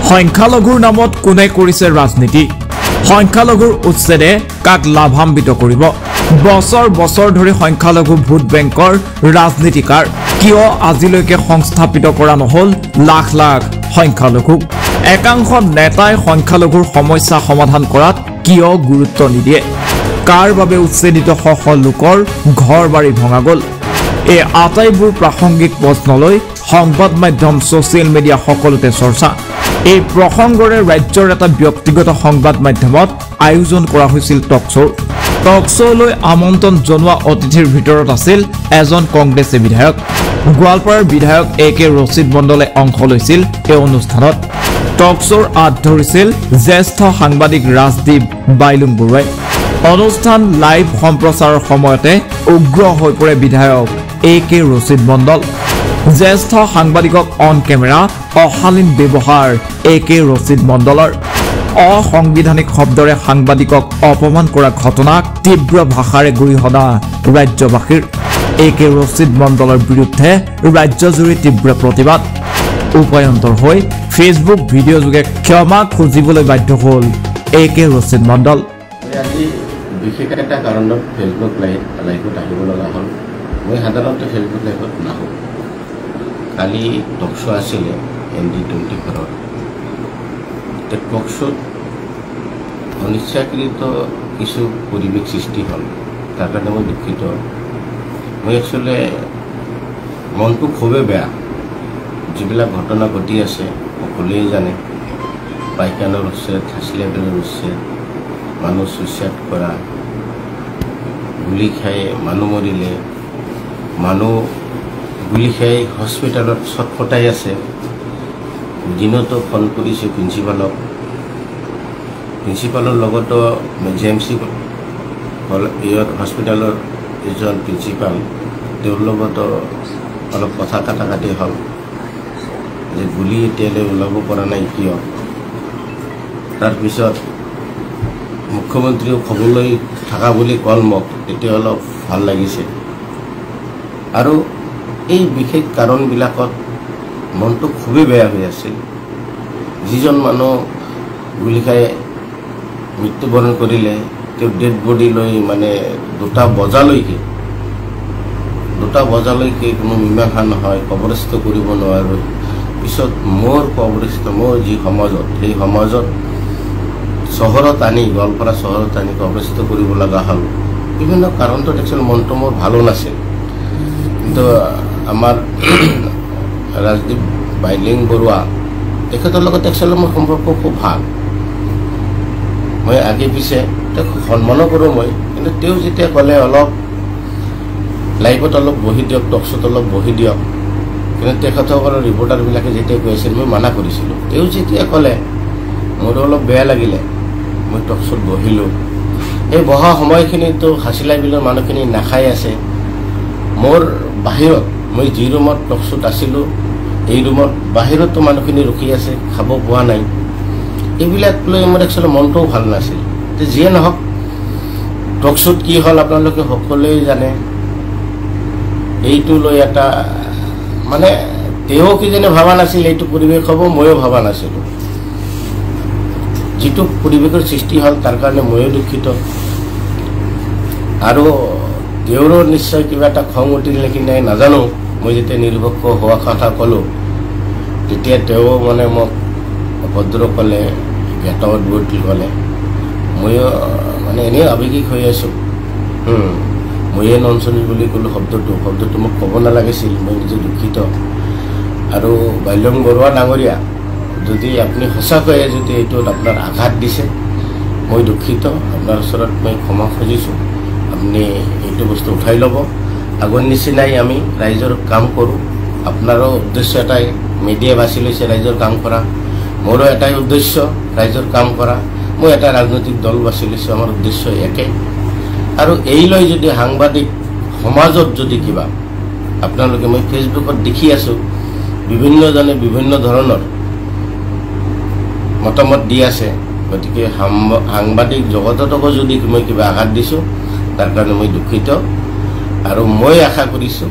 সংখ্যালঘুৰ নামত কোনে কৰিছে ৰাজনীতি সংখ্যালঘুৰ উচ্ছেদে কাক লাভান্বিত কৰিব বছৰ বছৰ ধৰি সংখ্যালঘু ভোট বেংকৰ ৰাজনীতিকাৰ কিয় আজিলৈকে সংস্থাপিত কৰা নহল লাখ লাখ সংখ্যালঘু একাংশ নেতাই সংখ্যালঘুৰ সমস্যা সমাধান কৰাত কিয় গুৰুত্ব নিদিয়ে কাৰ বাবে উচ্ছেদিত শ লোকৰ ঘৰ বাৰী ভঙা গল এই আটাইবোৰ প্ৰাসংগিক প্ৰশ্নলৈ সংবাদ মাধ্যম সোশ্যাল মিডিয়া সকলোতে চৰ্চা এই প্ৰসংগৰে ৰাজ্যৰ এটা ব্যক্তিগত সংবাদ মাধ্যমত আয়োজন কৰা হৈছিল টক শ্ব'লৈ আমন্ত্ৰণ জনোৱা অতিথিৰ ভিতৰত আছিল এজন কংগ্ৰেছী বিধায়ক গোৱালপাৰাৰ বিধায়ক একে ৰচিদ মণ্ডলে অংশ লৈছিল এই অনুষ্ঠানত টক শ্ব'ৰ আঁত ধৰিছিল জ্যেষ্ঠ সাংবাদিক ৰাজদীপ বাইলুং বৰুৱাই অনুষ্ঠান লাইভ সম্প্ৰচাৰৰ সময়তে উগ্ৰ হৈ পৰে বিধায়ক একে ৰচিদ মণ্ডল জ্যেষ্ঠ সাংবাদিকক অন কেমেৰা অশালীন ব্যৱহাৰ একে ৰচিদ মণ্ডলৰ অসাংবিধানিক শব্দৰে সাংবাদিকক অপমান কৰা ঘটনাক তীব্ৰ ভাষাৰে গৰিহণা ৰাজ্যবাসীৰ একে ৰচিদ মণ্ডলৰ বিৰুদ্ধে ৰাজ্যজুৰি তীব্ৰ প্ৰতিবাদ উপায়ন্তৰ হৈ ফেচবুক ভিডিঅ' যোগে ক্ষমা খুজিবলৈ বাধ্য হ'ল একে ৰচিদ মণ্ডল বিশেষ এটা কাৰণত ফেচবুক লাইভত আহিব লগা হ'ল মই সাধাৰণতে ফেচবুক লাইভত নাহোঁ কালি টক শ্ব' আছিলে ND24 টক শ্ব'ত অনিচ্ছাকৃত কিছু পৰিৱেশ সৃষ্টি হ'ল তাৰ কাৰণে মই দুখিত মই একচুৱেলি মনটো খুবেই বেয়া যিবিলাক ঘটনা ঘটি আছে সকলোৱে জানে পাইকানৰ উচ্ছেদ হাছিলেবেলৰ উচ্ছেদ মানুহ চুইচাইড কৰা গুলি খাই মানুহ মৰিলে মানুহ গুলি খাই হস্পিটেলত ছটফটাই আছে দিনতো ফোন কৰিছে প্ৰিন্সিপালৰ লগতো JMC হস্পিটেলৰ এজন প্ৰিন্সিপাল তেওঁৰ লগতো অলপ কথা কাটাকাটি হ'ল যে গুলি এতিয়ালৈ ওলাব পৰা নাই কিয় তাৰপিছত মুখ্যমন্ত্ৰীও খবৰলৈ থকা বুলি ক'ল মোক তেতিয়া অলপ ভাল লাগিছে আৰু এই বিশেষ কাৰণবিলাকত মনটো খুবেই বেয়া হৈ আছিল যিজন মানুহ গুলি খাই মৃত্যুবৰণ কৰিলে তেওঁ ডেড বডি লৈ মানে 2টা বজালৈকে কোনো মীমাংসা নহয় কবৰস্থ কৰিব নোৱাৰোঁ পিছত মোৰ যি সমাজত সেই সমাজত চহৰত আনি গোৱালপাৰা চহৰত আনি কবৰস্থ কৰিব লগা হ'ল বিভিন্ন কাৰণত একচুৱেলি মনটো মোৰ ভালো নাছিল কিন্তু আমাৰ ৰাজদীপ বাইলুং বৰুৱা তেখেতৰ লগত একচুৱেলি মোৰ সম্পৰ্ক খুব ভাল মই আগে পিছে তেওঁক সন্মানো কৰোঁ মই কিন্তু তেওঁ যেতিয়া ক'লে অলপ লাইভত অলপ বহি দিয়ক টক শ্ব'ত অলপ বহি দিয়ক কিন্তু তেখেতসকলৰ ৰিপৰ্টাৰবিলাকে যেতিয়া কৈ আছিল মই মানা কৰিছিলোঁ তেওঁ যেতিয়া ক'লে মোৰো অলপ বেয়া লাগিলে মই টক শ্ব'ত বহিলোঁ এই বহা সময়খিনিতো হাছিলাবিলৰ মানুহখিনি নাখাই আছে মোৰ বাহিৰত মই যি ৰুমত টক শ্ব'ত আছিলোঁ এই ৰুমত বাহিৰতো মানুহখিনি ৰখি আছে খাব পোৱা নাই এইবিলাক লৈ মোৰ একচুৱেলি মনটোও ভাল নাছিল যে যিয়ে নহওক টক শ্ব'ত কি হ'ল আপোনালোকে সকলোৱে জানে এইটো লৈ এটা মানে তেওঁ কিজনে ভবা নাছিল এইটো পৰিৱেশ হ'ব ময়ো ভবা নাছিলোঁ যিটো পৰিৱেশৰ সৃষ্টি হ'ল তাৰ কাৰণে ময়ো দুখিত আৰু তেওঁৰো নিশ্চয় কিবা এটা খং উঠিল নেকি নাই নাজানো মই যেতিয়া নিৰপেক্ষ হোৱা কথা ক'লোঁ তেতিয়া তেওঁ মানে মোক অভদ্ৰ ক'লে গেট আউট বুলি ক'লে ময়ো মানে এনেই আৱেগিক হৈ আছোঁ ময়ে নঞ্চনী বুলি ক'লোঁ শব্দটো মোক ক'ব নালাগিছিল মই নিজে দুখিত আৰু বাইলুং বৰুৱা ডাঙৰীয়া যদি আপুনি সঁচাকৈয়ে যদি এইটোত আপোনাৰ আঘাত দিছে মই দুখিত আপোনাৰ ওচৰত মই ক্ষমা খুজিছোঁ আপুনি এইটো বস্তু উঠাই ল'ব আগৰ নিচিনাই আমি ৰাইজৰ কাম কৰোঁ আপোনাৰো উদ্দেশ্য এটাই মিডিয়া বাছি লৈছে ৰাইজৰ কাম কৰা মোৰো এটাই উদ্দেশ্য ৰাইজৰ কাম কৰা মই এটা ৰাজনৈতিক দল বাছি লৈছোঁ আমাৰ উদ্দেশ্য একেই আৰু এই লৈ যদি সাংবাদিক সমাজত যদি কিবা আপোনালোকে মই ফেচবুকত দেখি আছোঁ বিভিন্নজনে বিভিন্ন ধৰণৰ মতামত দি আছে গতিকে সাংবাদিক জগতকো যদি মই কিবা আঘাত দিছোঁ তাৰ কাৰণে মই দুখিত আৰু মই আশা কৰিছোঁ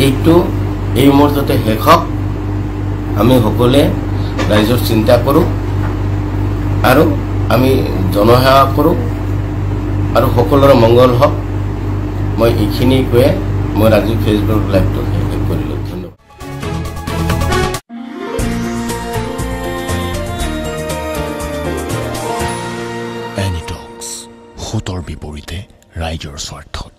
এইটো এই মুহূৰ্ততে শেষ হওক আমি সকলোৱে ৰাইজৰ চিন্তা কৰোঁ আৰু আমি জনসেৱা কৰোঁ আৰু সকলোৰে মংগল হওক মই এইখিনি কৈয়ে মই আজি ফেচবুক লাইভটো শেষ কৰিলোঁ ধন্যবাদ এনিটক্স হুতৰ বিপৰীতে ৰাইজৰ স্বাৰ্থত